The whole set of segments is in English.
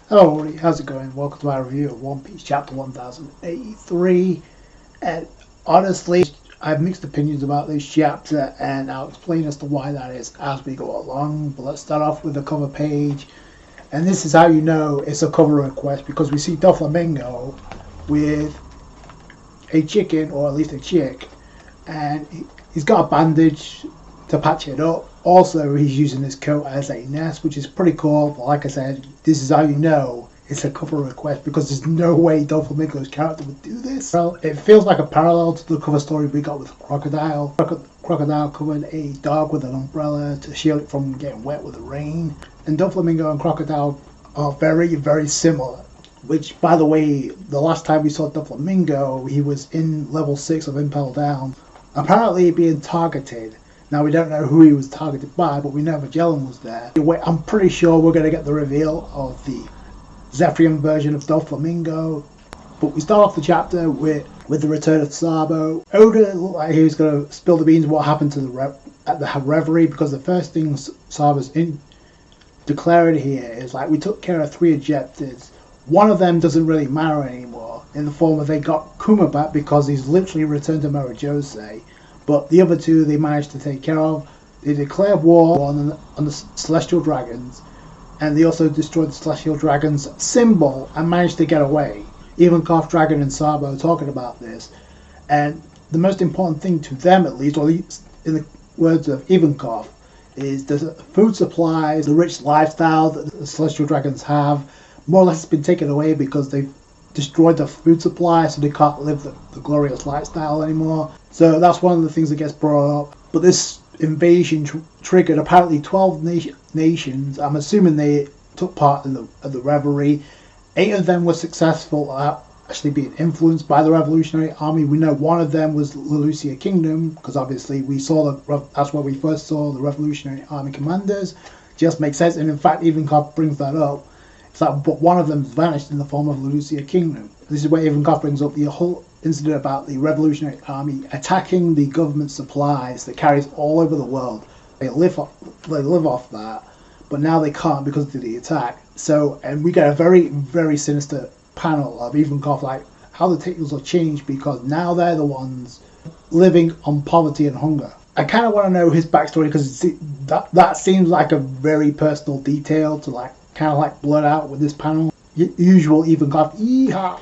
Hello everybody, how's it going? Welcome to my review of One Piece chapter 1083. And honestly, I have mixed opinions about this chapter, and I'll explain as to why that is as we go along. But let's start off with the cover page. And this is how you know it's a cover request, because we see Doflamingo with a chicken, or at least a chick, and he's got a bandage to patch it up. Also, he's using this coat as a nest, which is pretty cool. But like I said, this is how you know it's a cover request, because there's no way Doflamingo's character would do this. Well, it feels like a parallel to the cover story we got with Crocodile. Crocodile covered a dog with an umbrella to shield it from getting wet with the rain. And Doflamingo and Crocodile are very, very similar. Which, by the way, the last time we saw Doflamingo, he was in level 6 of Impel Down, apparently being targeted. Now, we don't know who he was targeted by, but we know Magellan was there. I'm pretty sure we're going to get the reveal of the Zephyrian version of Doflamingo. But we start off the chapter with the return of Sabo. Oda looked like he was going to spill the beans what happened to the Reverie, because the first thing Sabo's declared here is like, we took care of 3 objectives. One of them doesn't really matter anymore, in the form of they got Kuma back because he's literally returned to Morojose. But the other 2 they managed to take care of. They declared war on the Celestial Dragons, and they also destroyed the Celestial Dragons symbol and managed to get away. Ivankov, Dragon and Sabo talking about this, and the most important thing to them, at least, or at least in the words of Ivankov, is the food supplies, the rich lifestyle that the Celestial Dragons have, more or less has been taken away because they've destroyed the food supply, so they can't live the glorious lifestyle anymore. So that's one of the things that gets brought up. But this invasion triggered apparently 12 nations. I'm assuming they took part in the Reverie. 8 of them were successful at actually being influenced by the Revolutionary Army. We know one of them was the Lucia Kingdom, because obviously we saw that's where we first saw the Revolutionary Army commanders. Just makes sense, and in fact Ivankov brings that up. But one of them vanished in the form of the Lucia Kingdom. This is where Ivankov brings up the whole incident about the Revolutionary Army attacking the government supplies that carries all over the world. They live off that, but now they can't because of the attack. So, and we get a very, very sinister panel of Ivankov, like how the tables have changed, because now they're the ones living on poverty and hunger. I kind of want to know his backstory, because that seems like a very personal detail to kind of blurt out with this panel. Usual Ivankov, yeehaw!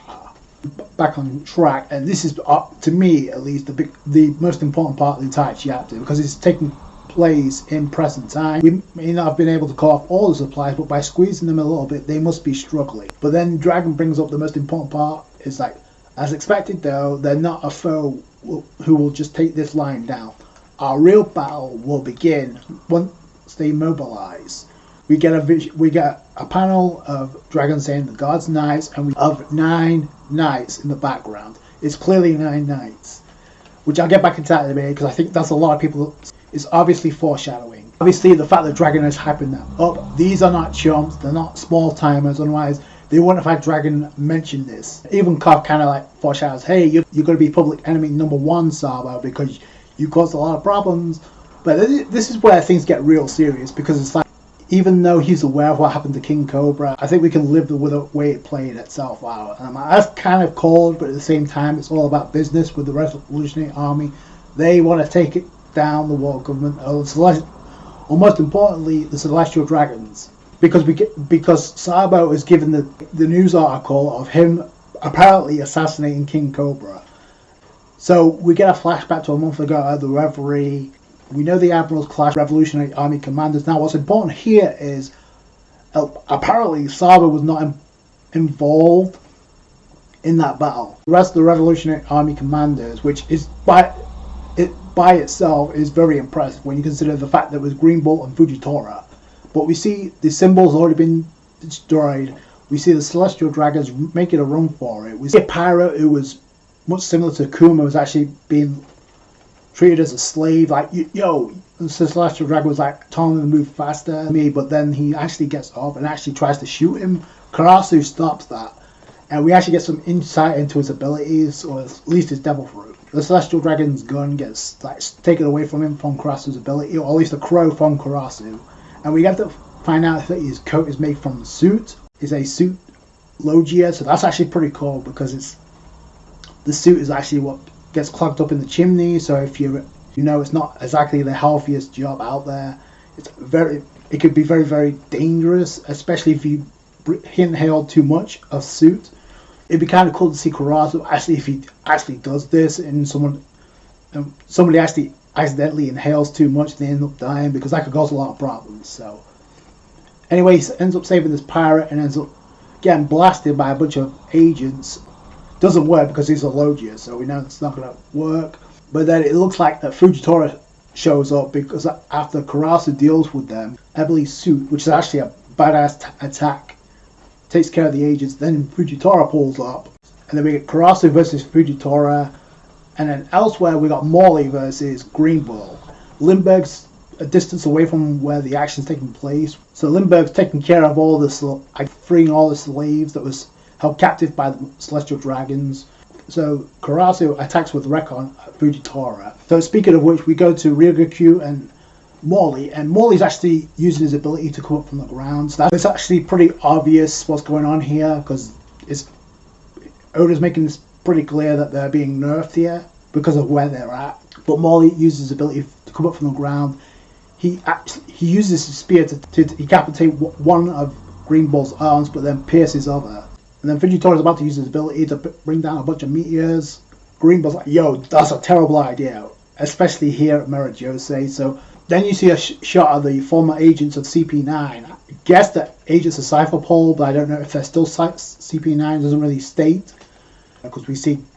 Back on track, and this is, to me at least, the most important part of the entire chapter, because it's taking place in present time. We may not have been able to call off all the supplies, but by squeezing them a little bit, they must be struggling. But then Dragon brings up the most important part. It's like, as expected though, they're not a foe who will just take this line down. Our real battle will begin once they mobilize. We get a panel of Dragon saying the God's Knights, and we have 9 knights in the background. It's clearly 9 knights, which I'll get back into that in a minute, because I think that's a lot of people. It's obviously foreshadowing. Obviously, the fact that Dragon is hyping them up. These are not chumps. They're not small timers. Otherwise, they wouldn't have had Dragon mention this. Even Koff kind of foreshadows, hey, you're going to be public enemy number 1, Sabo, because you caused a lot of problems. But this is where things get real serious, because it's like, even though he's aware of what happened to King Cobra, I think we can live with the way it played itself out. That's kind of cold, but at the same time, it's all about business with the Revolutionary Army. They want to take it down, the world government, or most importantly, the Celestial Dragons. Because Sabo is given the news article of him apparently assassinating King Cobra. So we get a flashback to a month ago at the Reverie. We know the Admirals clash Revolutionary Army commanders. Now, what's important here is apparently Sabo was not involved in that battle. The rest of the Revolutionary Army commanders, which is by itself is very impressive when you consider the fact that it was Green Bolt and Fujitora. But we see the symbols already been destroyed. We see the Celestial Dragons making a run for it. We see a pirate who was much similar to Kuma was actually being treated as a slave, the Celestial Dragon was telling him to move faster than me, but then he actually gets off and actually tries to shoot him. Karasu stops that, and we actually get some insight into his abilities, or at least his devil fruit. The Celestial Dragon's gun gets taken away from him from Karasu's ability, or at least a crow from Karasu, and we get to find out that his coat is made from the suit is a suit logia, so that's actually pretty cool because the suit is actually what gets clogged up in the chimney. So if it's not exactly the healthiest job out there. It could be very, very dangerous, especially if you inhale too much of suit. It'd be kind of cool to see Karasu actually, if he actually does this and somebody actually accidentally inhales too much and they end up dying, because that could cause a lot of problems. So anyway, he ends up saving this pirate and ends up getting blasted by a bunch of agents. Doesn't work because he's a logia, so we know it's not going to work. But then it looks like that Fujitora shows up, because after Karasu deals with them, Emily's suit, which is actually a badass attack, takes care of the agents. Then Fujitora pulls up, and then we get Karasu versus Fujitora, and then elsewhere we got Morley versus Green Bull. Lindbergh's a distance away from where the action's taking place, so Lindbergh's taking care of all this, freeing all the slaves that was held captive by the celestial dragons. So Karasu attacks with Recon at Fujitora. So speaking of which, we go to Ryugakyu and Morley, and Morley's actually using his ability to come up from the ground. So it's actually pretty obvious what's going on here, because Oda's making this pretty clear that they're being nerfed here because of where they're at. But Morley uses his ability to come up from the ground. He uses his spear to decapitate one of Green Bull's arms, but then pierce his other. And then Fujitora is about to use his ability to bring down a bunch of meteors. Green Bull's like, yo, that's a terrible idea, especially here at Merijose. So then you see a shot of the former agents of CP9. I guess that agents of Cypherpole, but I don't know if they're still CP9. It doesn't really state, because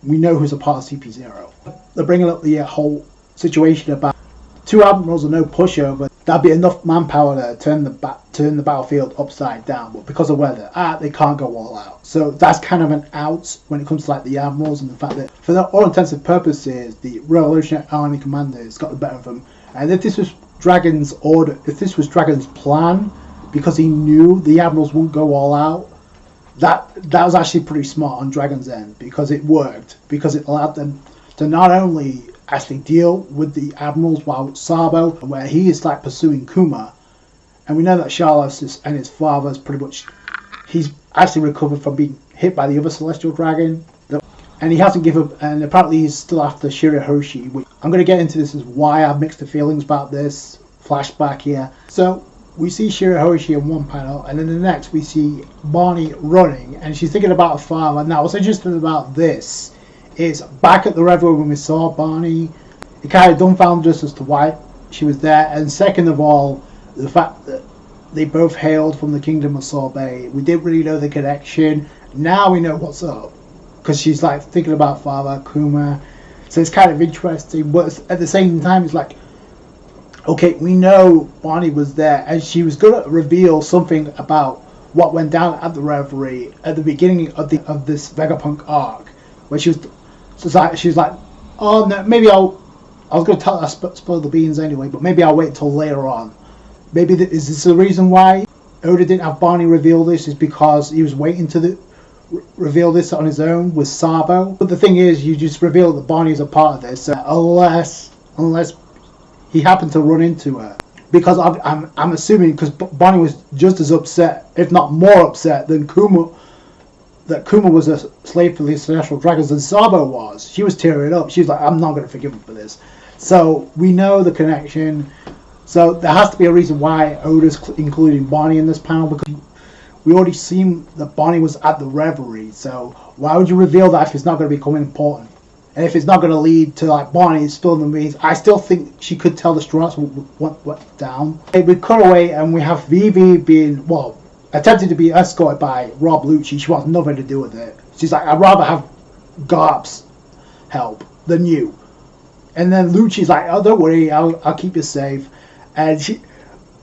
we know who's a part of CP0. They're bringing up the whole situation about 2 admirals and no pushover. That'd be enough manpower to turn the battlefield upside down, but because of where they're at, they can't go all out. So that's kind of an out when it comes to the admirals, and the fact that for all intensive purposes, the Revolutionary Army commanders got the better of them. And if this was Dragon's order, if this was Dragon's plan, because he knew the admirals wouldn't go all out, that was actually pretty smart on Dragon's end, because it worked, because it allowed them to not only actually deal with the admirals while Sabo, where he is pursuing Kuma, and we know that Charles and his father is pretty much, he's actually recovered from being hit by the other celestial dragon, and he hasn't given up, and apparently he's still after Shirahoshi, which I'm going to get into. This is why I've mixed the feelings about this flashback here. So we see Shirahoshi in one panel, and in the next we see Barney running, and she's thinking about her father. Now what's interesting about this is, back at the Reverie when we saw Barney, it kind of dumbfounded us as to why she was there. And second of all, the fact that they both hailed from the kingdom of Sorbet. We didn't really know the connection. Now we know what's up, because she's thinking about Father Kuma. So it's kind of interesting, but at the same time it's okay, we know Barney was there, and she was going to reveal something about what went down at the Reverie at the beginning of this Vegapunk arc, where she was like, oh no, maybe I was going to tell her spill the beans anyway, but maybe I'll wait until later on. Maybe is this the reason why Oda didn't have Barney reveal this, is because he was waiting to reveal this on his own with Sabo. But the thing is, you just reveal that Barney is a part of this, unless he happened to run into her. Because I'm assuming, because Barney was just as upset, if not more upset, than Kuma, that Kuma was a slave for the Celestial Dragons than Sabo was. She was tearing up. She was like, I'm not going to forgive him for this. So we know the connection. So there has to be a reason why Oda's including Barney in this panel, because we already seen that Barney was at the Reverie. So why would you reveal that if it's not going to become important? And if it's not going to lead to Barney spilling the beans, I still think she could tell the Strats what went down. We cut away and we have Vivi being, attempted to be escorted by Rob Lucci. She wants nothing to do with it. She's like, I'd rather have Garp's help than you. And then Lucci's like, oh, don't worry, I'll keep you safe. And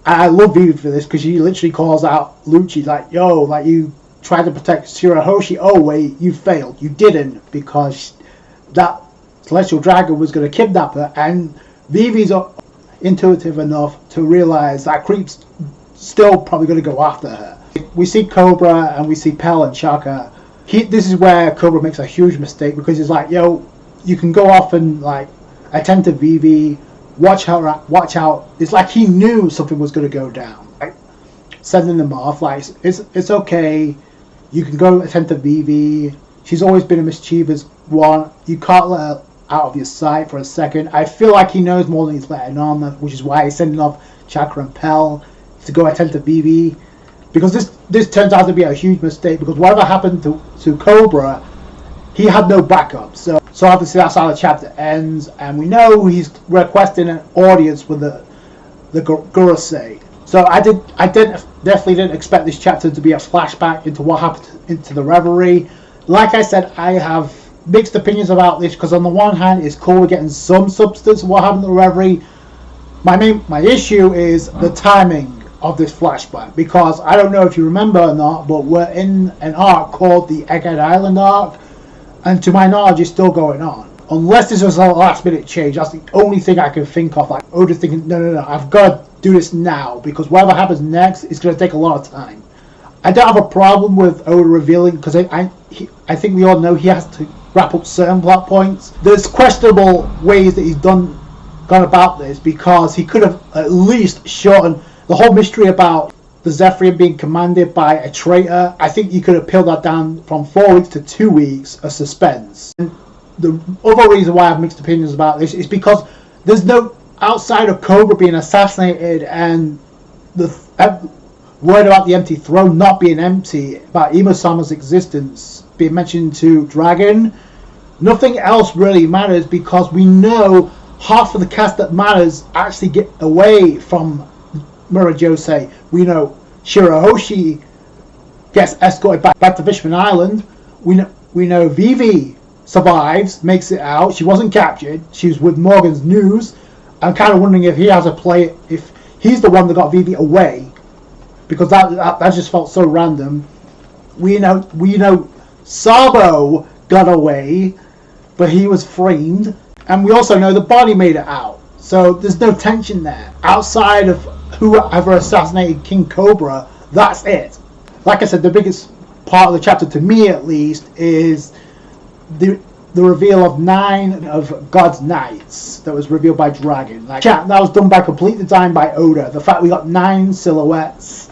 I love Vivi for this, because she literally calls out Lucci, yo, you tried to protect Shirahoshi. Oh wait, you failed. You didn't, because that Celestial Dragon was going to kidnap her. And Vivi's intuitive enough to realize that Creep's still probably going to go after her. We see Cobra and we see Pell and Shaka. This is where Cobra makes a huge mistake, because he's like, yo, you can go off and attend to Vivi, watch out. It's like he knew something was going to go down. sending them off. Like, it's okay. You can go attend to Vivi. She's always been a mischievous one. You can't let her out of your sight for a second. I feel like he knows more than he's letting on, which is why he's sending off Chakra and Pell to go attend to Vivi. Because this turns out to be a huge mistake, because whatever happened to Cobra, he had no backup. So obviously that's how the chapter ends, and we know he's requesting an audience with the Gurusei. So I definitely didn't expect this chapter to be a flashback into what happened into the Reverie. Like I said, I have mixed opinions about this, because on the one hand, it's cool we're getting some substance of what happened to the Reverie. My issue is the timing of this flashback, because I don't know if you remember or not, but we're in an arc called the Egghead Island arc, and to my knowledge, it's still going on. Unless this was a last minute change, that's the only thing I can think of. Like Oda thinking, no, I've got to do this now, because whatever happens next is going to take a lot of time. I don't have a problem with Oda revealing, because I think we all know he has to wrap up certain plot points. There's questionable ways that he's gone about this, because he could have at least shortened the whole mystery about the Zephyrian being commanded by a traitor. I think you could have peeled that down from 4 weeks to 2 weeks of suspense. And the other reason why I have mixed opinions about this is because there's no, outside of Cobra being assassinated and the word about the empty throne not being empty, about Ima-sama's existence being mentioned to Dragon, nothing else really matters, because we know half of the cast that matters actually get away from Murajose. We know Shirahoshi gets escorted back to Fishman Island. We know Vivi survives, makes it out. She wasn't captured. She was with Morgan's news. I'm kind of wondering if he has a play, if he's the one that got Vivi away, because that just felt so random. We know Sabo got away, but he was framed, and we also know the body made it out. So there's no tension there outside of whoever assassinated King Cobra. That's it. Like I said, the biggest part of the chapter, to me at least, is the reveal of 9 of God's Knights that was revealed by Dragon. Like, that was done by complete design by Oda. The fact we got 9 silhouettes,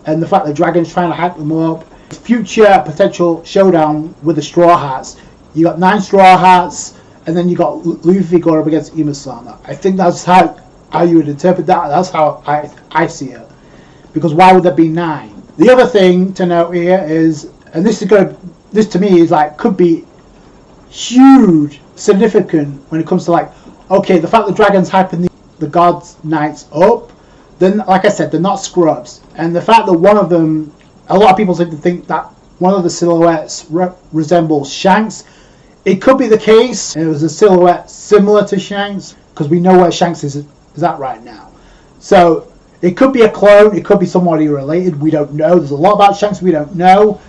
and the fact that Dragon's trying to hack them up. Future potential showdown with the Straw Hats. You got 9 Straw Hats, and then you got Luffy going up against Ima-sama. I think that's how you would interpret that. That's how I see it. Because why would there be 9? The other thing to note here is, and this to me is like, could be huge, significant when it comes to, like, okay, the fact that Dragon's hyping the God's Knights up, then, like I said, they're not scrubs. And the fact that one of them, a lot of people seem to think that one of the silhouettes resembles Shanks. It could be the case. It was a silhouette similar to Shanks, because we know where Shanks is at right now. So it could be a clone. It could be somebody related. We don't know. There's a lot about Shanks we don't know.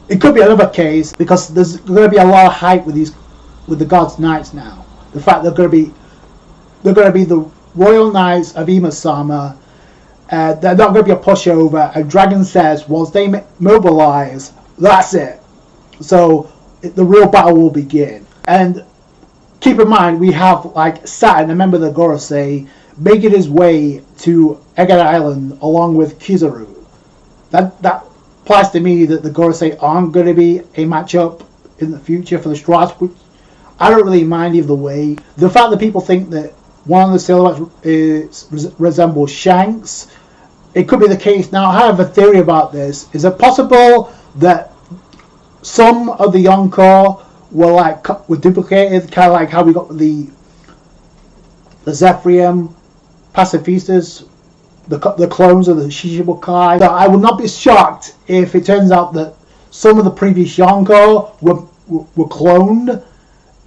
It could be another case, because there's going to be a lot of hype with the God's Knights now. The fact they're going to be the Royal Knights of Ima-sama. They're not going to be a pushover. And Dragon says, once they mobilize, that's it. So the real battle will begin. And keep in mind, we have, like, Saturn, a member of the Gorosei, making his way to Egghead Island along with Kizaru. That implies to me that the Gorosei aren't going to be a matchup in the future for the Strats, which I don't really mind either way. The fact that people think that one of the silhouettes resembles Shanks, it could be the case. Now, I have a theory about this. Is it possible that some of the Yonko were duplicated, kind of like how we got the Zephyrian pacifistas, the clones of the Shichibukai? So I would not be shocked if it turns out that some of the previous Yonko were cloned,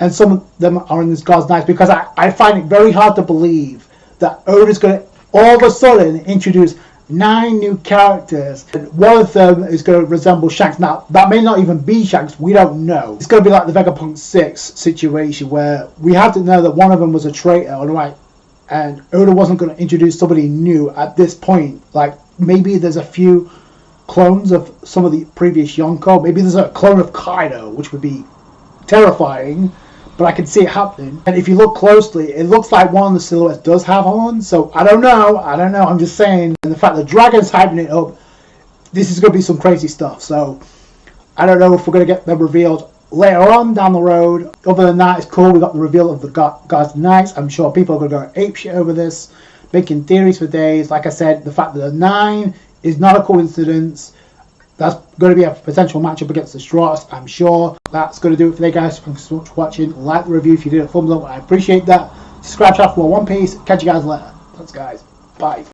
and some of them are in this God's Knights, because I find it very hard to believe that Oda's going to all of a sudden introduce 9 new characters, and one of them is going to resemble Shanks. Now, that may not even be Shanks, we don't know. It's going to be like the Vegapunk 6 situation, where we have to know that one of them was a traitor, alright, and Oda wasn't going to introduce somebody new at this point. Like, maybe there's a few clones of some of the previous Yonko. Maybe there's a clone of Kaido, which would be terrifying, but I can see it happening. And if you look closely, it looks like one of the silhouettes does have horns. So I don't know. I'm just saying. And the fact that Dragon's hyping it up, this is going to be some crazy stuff. So I don't know if we're going to get them revealed later on down the road. Other than that, it's cool. We got the reveal of the Gods Knights. I'm sure people are going to go apeshit over this, making theories for days. Like I said, the fact that the 9 is not a coincidence. That's going to be a potential matchup against the Strauss, I'm sure. That's going to do it for today, guys. Thanks so much for watching. Like the review if you did a thumbs up. I appreciate that. Subscribe to for more One Piece. Catch you guys later. Thanks, guys. Bye.